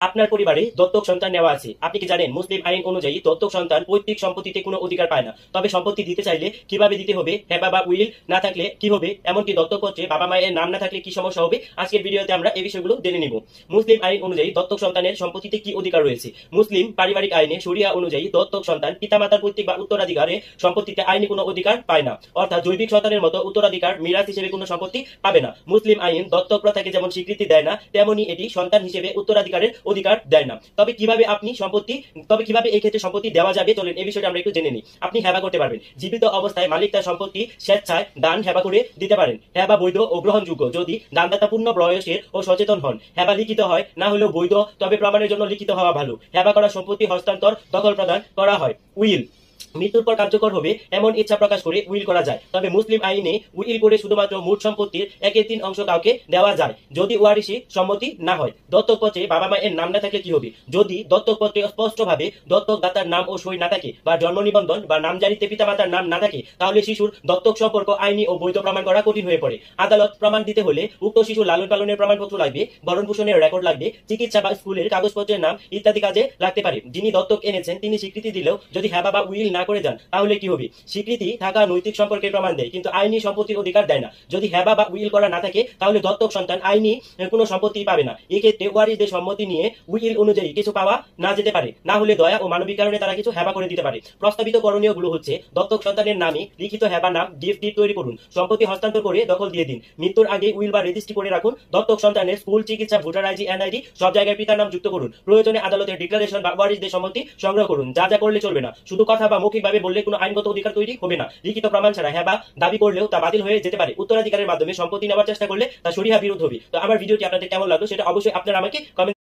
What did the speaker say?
আপনার পরিবারে দত্তক সন্তান নেওয়া আছে। আপনি কি জানেন মুসলিম আইন অনুযায়ী দত্তক সন্তান পৈতৃক সম্পত্তিতে কোনো অধিকার পায় না। তবে সম্পত্তি দিতে চাইলে কিভাবে দিতে হবে, হেবা বা উইল না থাকলে কি হবে, এমনকি দত্তক পত্রে বাবা মায়ের নাম না থাকলে কি সমস্যা হবে, আজকের ভিডিওতে আমরা এই বিষয়গুলো জেনে নিব। মুসলিম আইন অনুযায়ী দত্তক সন্তানের সম্পত্তিতে কি অধিকার রয়েছে। মুসলিম পারিবারিক আইনে শরিয়া অনুযায়ী দত্তক সন্তান পিতামাতার পৈতৃক বা উত্তরাধিকারে সম্পত্তিতে আইনি কোনো অধিকার পায় না, অর্থাৎ জৈবিক সন্তানের মতো উত্তরাধিকার মিরাজ হিসেবে কোনো সম্পত্তি পাবে না। মুসলিম আইন দত্তক প্রথাকে যেমন স্বীকৃতি দেয় না, তেমনি এটি সন্তান হিসেবে উত্তরাধিকারের অধিকার দেয় না। তবে কিভাবে এই ক্ষেত্রে সম্পত্তি দেওয়া যাবে, চলেন এই বিষয়টা আমরা একটু জেনে নিই। আপনি হেবা করতে পারবেন। জীবিত অবস্থায় মালিক তার সম্পত্তি স্বেচ্ছায় দান হেবা করে দিতে পারেন। হেবা বৈধ ও গ্রহণযোগ্য যদি দানদাতা পূর্ণ বয়সের ও সচেতন হন। হেবা লিখিত হয়, না হলেও বৈধ, তবে প্রমাণের জন্য লিখিত হওয়া ভালো। হেবা করা সম্পত্তি হস্তান্তর দখল প্রদান করা হয়। উইল মৃত্যুর পর কার্যকর হবে এমন ইচ্ছা প্রকাশ করে উইল করা যায়। তবে মুসলিম আইনে উইল করে শুধুমাত্র মোট সম্পত্তির 1/3 কাউকে দেওয়া যায়, যদি ওয়ারিশি সম্মতি না হয়। দত্তক পত্রে বাবা মায়ের নাম না থাকলে কি হবে। যদি দত্তক পত্রে স্পষ্টভাবে দত্তক দাতার নাম ও সই না থাকে, বা জন্ম নিবন্ধন বা নামজারিতে পিতামাতার নাম না থাকে, তাহলে শিশুর দত্তক সম্পর্ক আইনি ও বৈধ প্রমাণ করা কঠিন হয়ে পড়ে। আদালত প্রমাণ দিতে হলে উক্ত শিশুর লালন পালনের প্রমাণপত্র লাগবে, ভরণ পোষণের রেকর্ড লাগবে, চিকিৎসা বা স্কুলের কাগজপত্রের নাম ইত্যাদি কাজে লাগতে পারে। যিনি দত্তক এনেছেন তিনি স্বীকৃতি দিলেও যদি হেবা বা উইল না করে যান, তাহলে কি হবে। স্বীকৃতি থাকা নৈতিক সম্পর্কের প্রমাণ দেয়, কিন্তু আইনি সম্পত্তির অধিকার দেয় না। যদি হেবা বা উইল করা না থাকে, তাহলে দত্তক সন্তান আইনি কোনো সম্পত্তি পাবে না। এক্ষেত্রে ওয়ারিশদের সম্মতি নিয়ে উইল অনুযায়ী কিছু পাওয়া না যেতে পারে, না হলে দয়া ও মানবিক কারণে তারা কিছু হেবা করে দিতে পারে। প্রস্তাবিত করণীয় গুলো হচ্ছে: দত্তক সন্তানের নামে লিখিত হেবা নাম গিফট ডিড তৈরি করুন, সম্পত্তি হস্তান্তর করে দখল দিয়ে দিন, মৃত্যুর আগে উইল বা রেজিস্ট্রি করে রাখুন, দত্তক সন্তানের স্কুল, চিকিৎসা, ভোটার আইডি, এনআইডি সব জায়গায় পিতার নাম যুক্ত করুন, প্রয়োজনে আদালতের ডিক্লারেশন বা ওয়ারিশদের সম্মতি সংগ্রহ করুন। যা যা করলে চলবে না, শুধু কথা বা মৌখিকভাবে বললে কোনো আইনগত অধিকার তৈরি হবে না। লিখিত প্রমাণ ছাড়া হেবা দাবি করলেও তা বাতিল হয়ে যেতে পারে। উত্তরাধিকারের মাধ্যমে সম্পত্তি নেওয়ার চেষ্টা করলে তা শরিয়া বিরোধ হবে। তো আমার ভিডিওটি আপনাদের কেমন লাগলো সেটা অবশ্যই আপনারা আমাকে কমেন্ট